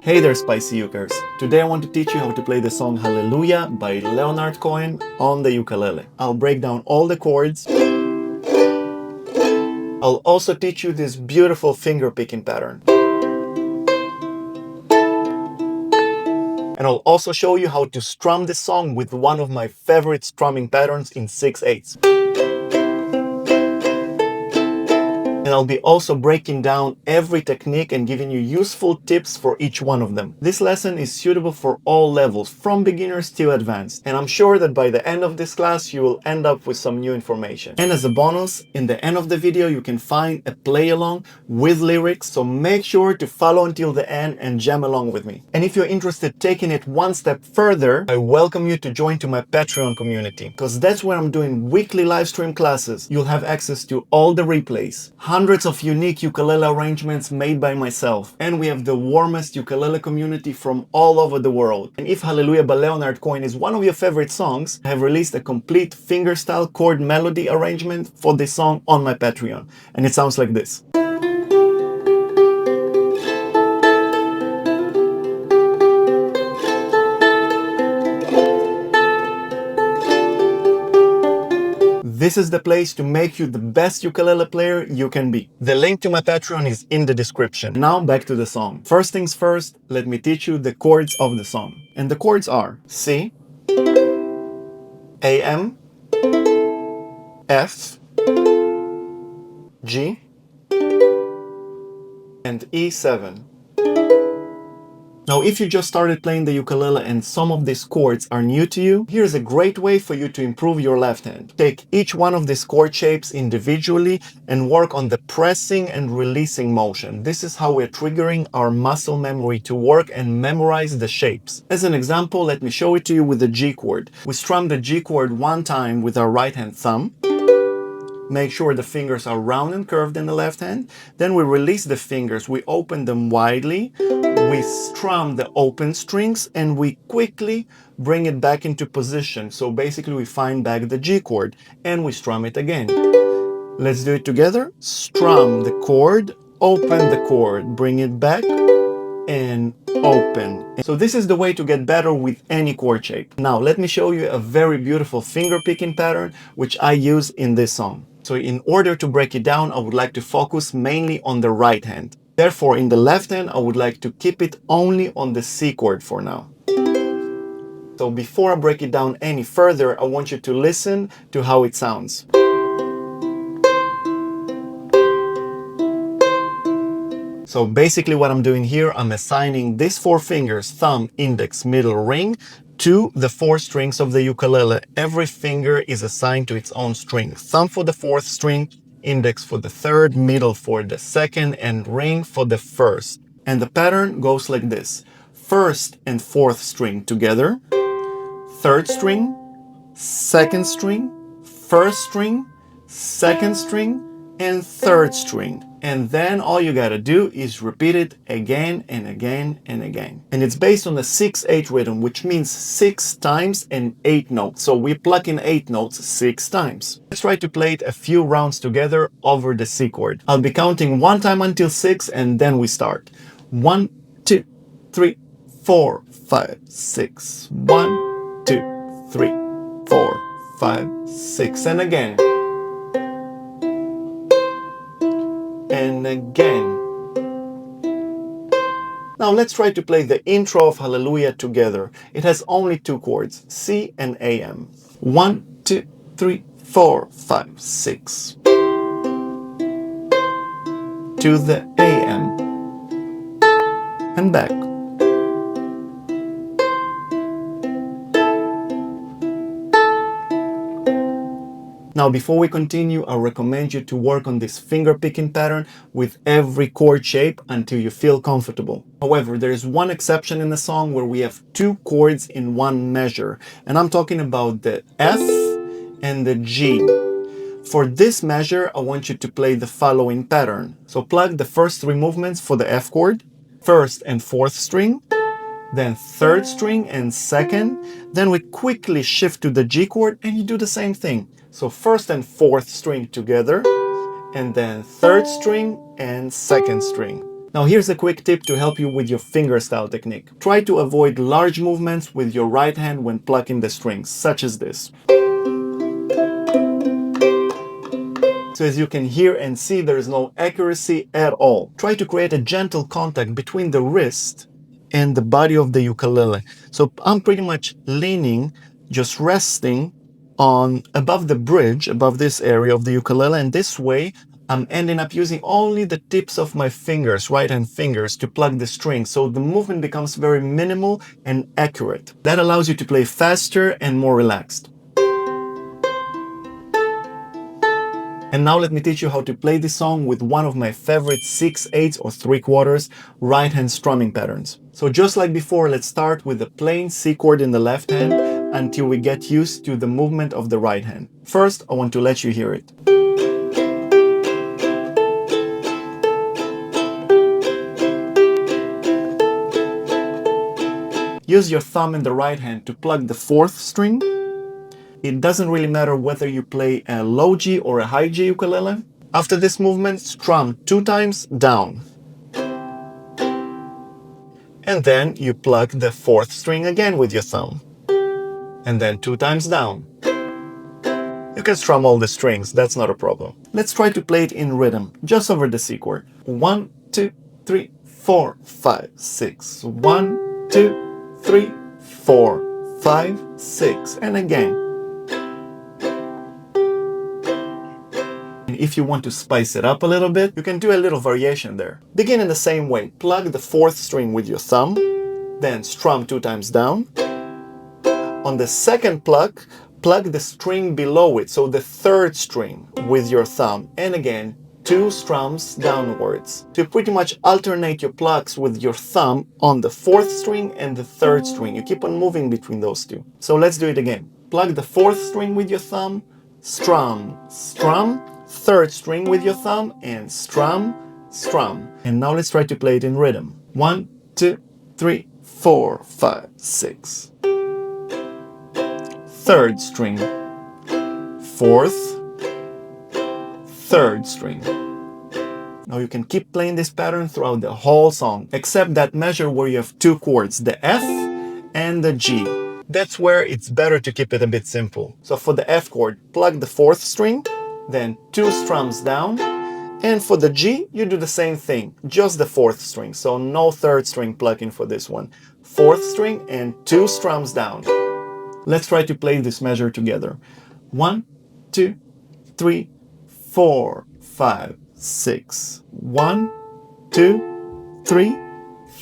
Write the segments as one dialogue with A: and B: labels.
A: Hey there, Spicy Ukers! Today I want to teach you how to play the song Hallelujah by Leonard Cohen on the ukulele. I'll break down all the chords. I'll also teach you this beautiful finger picking pattern. And I'll also show you how to strum this song with one of my favorite strumming patterns in 6/8. And I'll be also breaking down every technique and giving you useful tips for each one of them. This lesson is suitable for all levels, from beginners to advanced. And I'm sure that by the end of this class, you will end up with some new information. And as a bonus, in the end of the video, you can find a play along with lyrics. So make sure to follow until the end and jam along with me. And if you're interested in taking it one step further, I welcome you to join to my Patreon community, because that's where I'm doing weekly live stream classes. You'll have access to all the replays, hundreds of unique ukulele arrangements made by myself, and we have the warmest ukulele community from all over the world. And if Hallelujah by Leonard Cohen is one of your favorite songs, I have released a complete fingerstyle chord melody arrangement for this song on my Patreon, and it sounds like this. This is the place to make you the best ukulele player you can be. The link to my Patreon is in the description. Now back to the song. First things first, let me teach you the chords of the song. And the chords are C, AM, F, G, and E7. Now, if you just started playing the ukulele and some of these chords are new to you, here's a great way for you to improve your left hand. Take each one of these chord shapes individually and work on the pressing and releasing motion. This is how we're triggering our muscle memory to work and memorize the shapes. As an example, let me show it to you with the G chord. We strum the G chord one time with our right hand thumb. Make sure the fingers are round and curved in the left hand. Then we release the fingers, we open them widely, we strum the open strings, and we quickly bring it back into position. So basically we find back the G chord and we strum it again. Let's do it together. Strum the chord, open the chord, bring it back, and open. So this is the way to get better with any chord shape. Now let me show you a very beautiful finger picking pattern which I use in this song. So in order to break it down, I would like to focus mainly on the right hand. Therefore, in the left hand, I would like to keep it only on the C chord for now. So before I break it down any further, I want you to listen to how it sounds. So basically what I'm doing here, I'm assigning these four fingers, thumb, index, middle, ring, to the four strings of the ukulele. Every finger is assigned to its own string. Thumb for the fourth string, index for the third, middle for the second, and ring for the first. And the pattern goes like this. First and fourth string together, third string, second string, first string, second string, and third string. And then all you gotta do is repeat it again and again and again. And it's based on the 6/8 rhythm, which means 6 times and 8 notes. So we pluck in 8 notes 6 times. Let's try to play it a few rounds together over the C chord. I'll be counting one time until 6 and then we start. 1, 2, 3, 4, 5, 6. 1, 2, 3, 4, 5, 6. And again. And again. Now let's try to play the intro of Hallelujah together. It has only 2 chords, C and AM. 1, 2, 3, 4, 5, 6. To the AM. And back. Now, before we continue, I recommend you to work on this finger picking pattern with every chord shape until you feel comfortable. However, there is one exception in the song where we have 2 chords in one measure, and I'm talking about the F and the G. For this measure, I want you to play the following pattern. So plug the first 3 movements for the F chord, first and fourth string, then third string and second, then we quickly shift to the G chord and you do the same thing. So first and fourth string together, and then third string and second string. Now here's a quick tip to help you with your fingerstyle technique. Try to avoid large movements with your right hand when plucking the strings, such as this. So as you can hear and see, there is no accuracy at all. Try to create a gentle contact between the wrist and the body of the ukulele. So I'm pretty much leaning, just resting on above the bridge, above this area of the ukulele, and this way I'm ending up using only the tips of my fingers, right hand fingers, to pluck the strings, so the movement becomes very minimal and accurate. That allows you to play faster and more relaxed. And now let me teach you how to play this song with one of my favorite 6/8 or 3/4 right hand strumming patterns. So just like before, let's start with the plain C chord in the left hand until we get used to the movement of the right hand. First, I want to let you hear it. Use your thumb in the right hand to pluck the 4th string. It doesn't really matter whether you play a low G or a high G ukulele. After this movement, strum 2 times down. And then you pluck the 4th string again with your thumb. And then 2 times down. You can strum all the strings, that's not a problem. Let's try to play it in rhythm, just over the C chord. 1, 2, 3, 4, 5, 6. 1, 2, 3, 4, 5, 6. And again. If you want to spice it up a little bit, you can do a little variation there. Begin in the same way. Plug the 4th string with your thumb, then strum 2 times down. On the second pluck, plug the string below it, so the 3rd string with your thumb, and again 2 strums downwards. To pretty much alternate your plucks with your thumb on the 4th string and the 3rd string. You keep on moving between those two. So let's do it again. Plug the 4th string with your thumb, strum, strum, 3rd string with your thumb, and strum, strum. And now let's try to play it in rhythm. 1, 2, 3, 4, 5, 6. 3rd string, 4th, 3rd string. Now you can keep playing this pattern throughout the whole song, except that measure where you have 2 chords, the F and the G. That's where it's better to keep it a bit simple. So for the F chord, plug the 4th string, then 2 strums down, and for the G, you do the same thing, just the 4th string, so no 3rd string plucking for this one. 4th string and 2 strums down. Let's try to play this measure together. 1, 2, 3, 4, 5, 6. 1, 2, 3,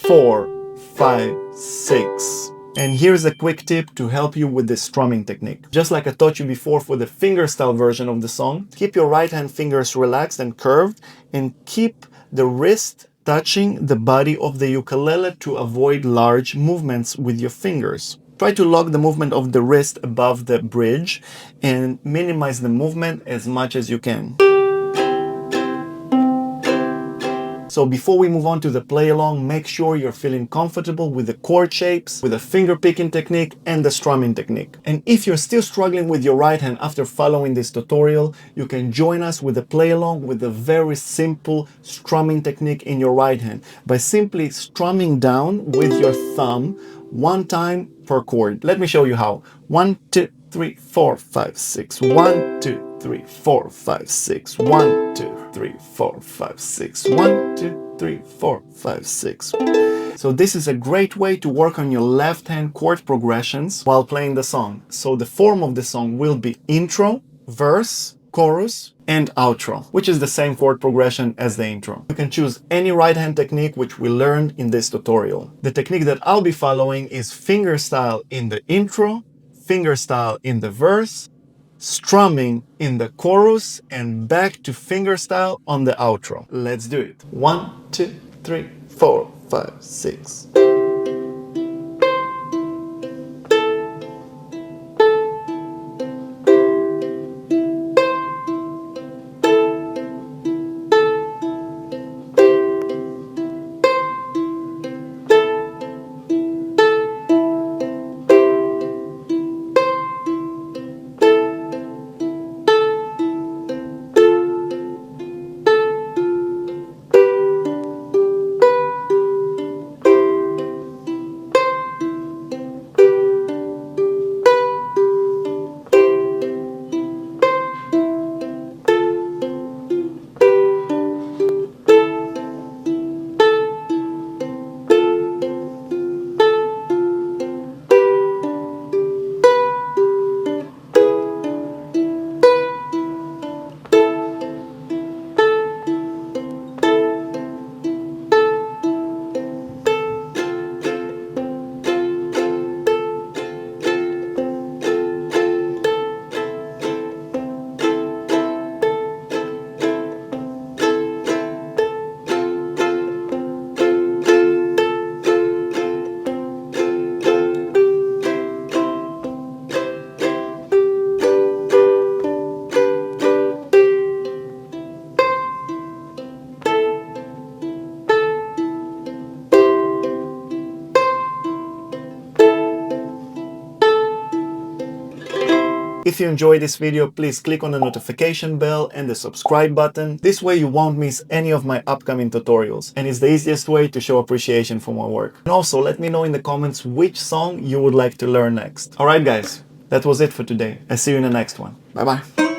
A: 4, 5, 6. And here's a quick tip to help you with this strumming technique. Just like I taught you before for the fingerstyle version of the song, keep your right hand fingers relaxed and curved, and keep the wrist touching the body of the ukulele to avoid large movements with your fingers. Try to lock the movement of the wrist above the bridge and minimize the movement as much as you can. So before we move on to the play along, make sure you're feeling comfortable with the chord shapes, with the finger picking technique and the strumming technique. And if you're still struggling with your right hand after following this tutorial, you can join us with a play along with a very simple strumming technique in your right hand by simply strumming down with your thumb 1 time per chord. Let me show you how. 1, 2, 3, 4, 5, 6. 1, 2, 3, 4, 5, 6. 1, 2, 3, 4, 5, 6. 1, 2, 3, 4, 5, 6. So this is a great way to work on your left hand chord progressions while playing the song. So the form of the song will be intro, verse, chorus, and outro, which is the same chord progression as the intro. You can choose any right hand technique which we learned in this tutorial. The technique that I'll be following is fingerstyle in the intro, fingerstyle in the verse, strumming in the chorus, and back to fingerstyle on the outro. Let's do it. 1, 2, 3, 4, 5, 6. If you enjoyed this video, please click on the notification bell and the subscribe button. This way you won't miss any of my upcoming tutorials, and it's the easiest way to show appreciation for my work. And also let me know in the comments which song you would like to learn next. Alright guys, that was it for today. I'll see you in the next one. Bye bye.